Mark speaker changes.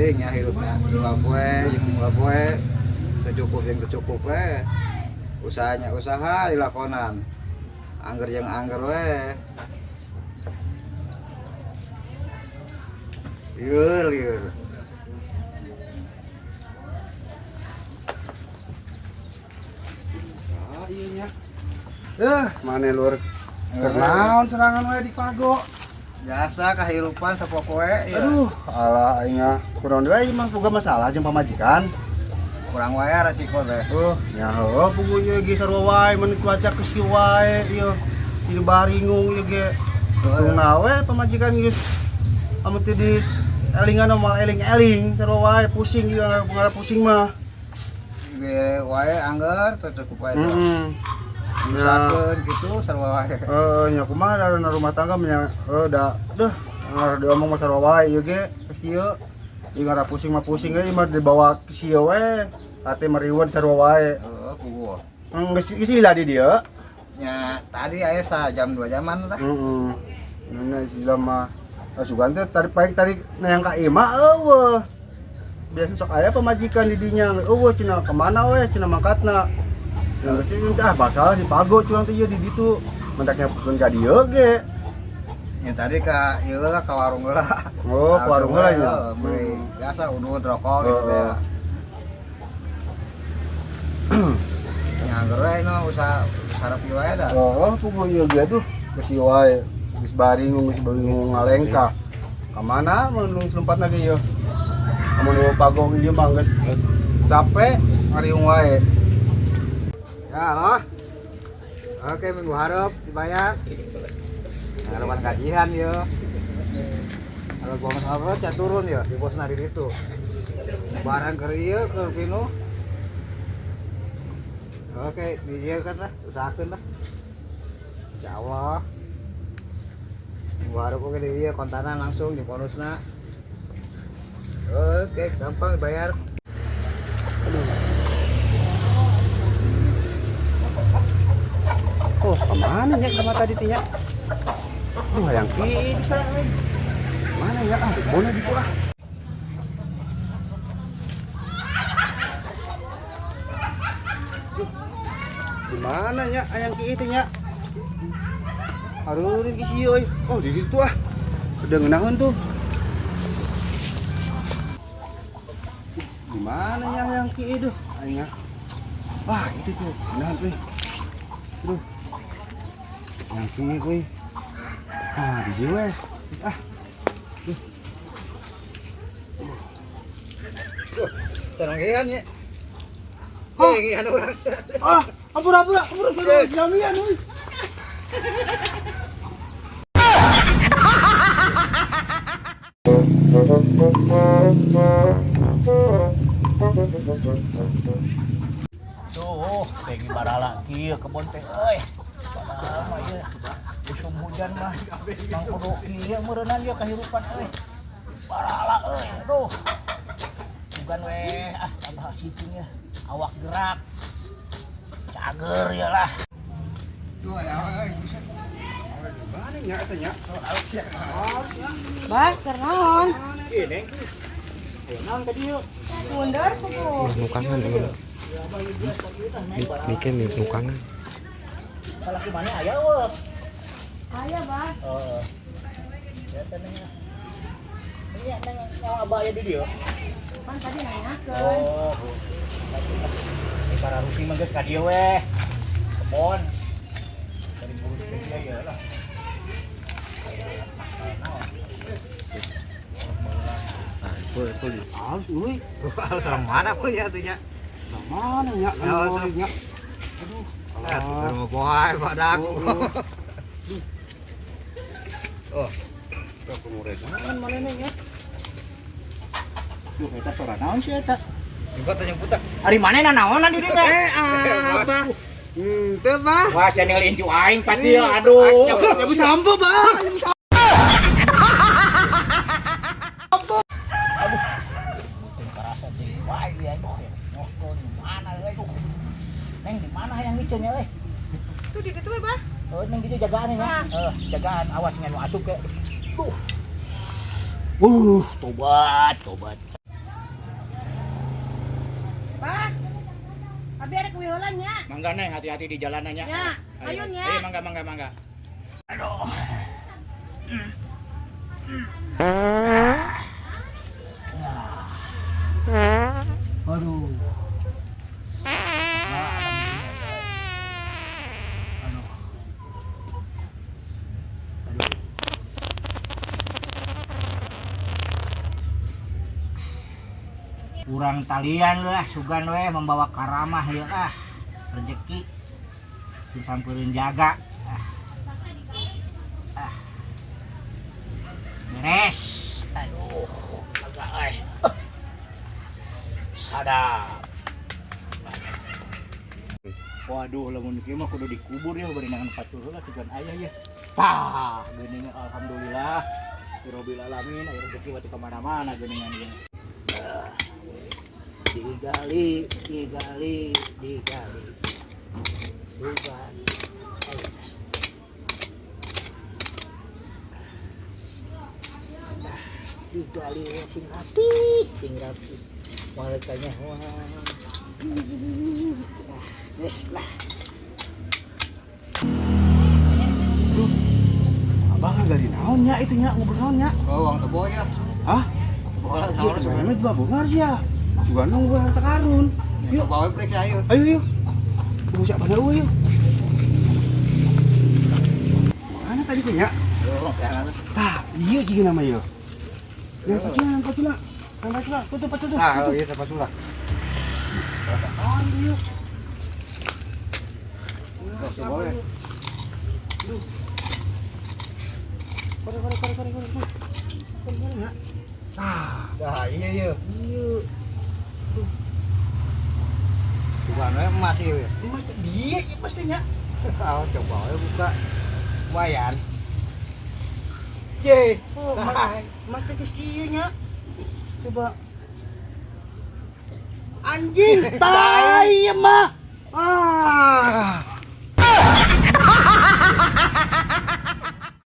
Speaker 1: penting ya hirupnya tinggal poe tercukup yang tercukup usahanya usaha dilakonan angger yang angger liur
Speaker 2: iya mana luar kenaon serangan di pago
Speaker 1: biasa kehidupan sepopoe ya.
Speaker 2: Aduh alah aingnya kurang deui mah boga masalah jeung pamajikan
Speaker 1: kurang wae resiko teh
Speaker 2: ya heuh pugu ieu ge sarua wae mun cuaca kesi wae ieu di baringung ieu ge tungna we pamajikan geus amun teu dis elingan mal eling-eling sarua wae pusing ieu ngara pusing mah
Speaker 1: ge wae angger teu cukup wae usahakeun gitu sarua wae
Speaker 2: nya kumaha da rumah tangga nya da deuh diomong mah sarua wae ieu ge geus kieu ieu ngara pusing mah pusing euy mah dibawa ke sieu we ate meriweuh sarua wae
Speaker 1: puguh
Speaker 2: geus isi lah di dieu
Speaker 1: nya tadi aya jam 2 jaman lah
Speaker 2: nah sila mah asugan teh tarik neang ka ieu mah eueuh biasa sok aya pamajikan di dinya eueuh cenah kemana we cenah mangkatna geus basal dipago cuang teh ieu di ditu mentak nyampeun ka dieu ge
Speaker 1: ya tadi ka ieu lah ka warung heula
Speaker 2: ka warung heula nya
Speaker 1: beli biasa udut rokok gitu ya angger we no usah sarep ieu wae da
Speaker 2: puguh ieu ge aduh geus ieu wae geus baringung ngalengka ka mana mun selumpatna ge ieu amun pago ieu mah geus capek ngariung wae
Speaker 1: ya loh oke minggu harap dibayar harapan gajian ya kalau bonus apa cat turun ya di bos nari itu barang kerja ke pinu oke dia kan lah usahakan lah insyaallah minggu harap oke dia kontanan langsung di bonusnya oke gampang dibayar
Speaker 2: kemana ya sama tadi teh ya? Yang bisa mana ya? Boleh gitu ah. Di mana ya ayang ki itu nya? Harurin ki si euy. Oh, di situ ah. Kedengenaheun tuh. Di mana ya ayang ki itu? Ayangnya. Wah, itu tuh. Nah, tuh. Aduh. Yang kini kuy di dieu we
Speaker 1: Seranggean ya ngian urang
Speaker 2: ampura sudah jamian euy
Speaker 3: tuh teh barala kieu kebon teh euy padahal mah ieu musim hujan mah mang kudu ieu meureunana ieu kahirupan euy barala euy aduh bukan we tambah siping ya awak gerak cager ya lah
Speaker 1: tuh ya
Speaker 2: mana nya eta nya
Speaker 1: harus ya
Speaker 4: Bah, kernaon?
Speaker 3: ini naon ka dieu
Speaker 4: Mundur kudu.
Speaker 5: Nukangan mikir nukangan
Speaker 3: kalaki mana aya weh
Speaker 4: Aya, Bah.
Speaker 3: ya tenangnya ini nyawa abah aya di dieu
Speaker 4: Kan tadi nanyakeun.
Speaker 3: oh ini para rusi mah geus ka dieu weh kebon dari buru ke dia ya lah
Speaker 2: harus euy
Speaker 1: harus orang mana pun ya tuh ya
Speaker 2: mana nya nya aduh
Speaker 1: rumah boy padaku oh
Speaker 2: tak kemuregan manehna nya duh eta para naon sih eta
Speaker 1: juga tanya putak
Speaker 3: hari manehna naonan di dieu
Speaker 1: abah teu bah
Speaker 3: wah channel incu aing pasti ya aduh
Speaker 2: ya bisa sampo bah
Speaker 3: Neng di mana yang micennya euy?
Speaker 4: Tuh di ditu we, Bah.
Speaker 3: Oh, neng ditu jagaan ya. Jagaan awas ngan asup ke. Tobat.
Speaker 4: Bah. Abi ada kewiholannya.
Speaker 3: Mangga neng, hati-hati di jalanannya.
Speaker 4: Ya, ayo nya.
Speaker 3: Ayo mangga. Aduh. Aduh. Kurang talian lah, sugan we membawa karamah ya ah, rezeki disamperin jaga. Beres. Aduh, agak sadap. Waduh, lamun kieu mah kudu dikubur ya bari nangan pacul lah tujuan ayah ya. Tah, geuningan alhamdulillah. Rabbil alamin, aya rezeki mah teu ka mana-mana geuningan ieu. Digali. Bukan. Digali ping rapi. Malekanya wah. Yes lah.
Speaker 2: Abang gali naonnya itu nya ngobrol naonnya.
Speaker 1: Oh, uang tebo ya.
Speaker 2: Hah?
Speaker 1: Tebo lah,
Speaker 2: Iya,
Speaker 1: naon
Speaker 2: sebenarnya juga bongar sih ya. Juga nunggu harta karun.
Speaker 1: Yuk, bawa periksa yuk.
Speaker 2: Ayo. Tunggu siapa dulu yuk. Mana tadi tuh nya?
Speaker 1: Yuk, jangan.
Speaker 2: Tah, iya juga nama yuk. Yang pacula. Tutup pacul tuh.
Speaker 1: Ah, iya tempat sulah.
Speaker 2: Ah, yuk.
Speaker 1: Kasih bawa ya.
Speaker 2: Kore. Ya.
Speaker 1: Dah, iya.
Speaker 2: Iya.
Speaker 1: Bukan emas ya.
Speaker 2: Mas dia ya pastinya.
Speaker 1: Oh, coba ya buka. Lumayan. Ye.
Speaker 2: Oh, mas tekis kieu nya. Coba. Anjing, tai mah. Ah.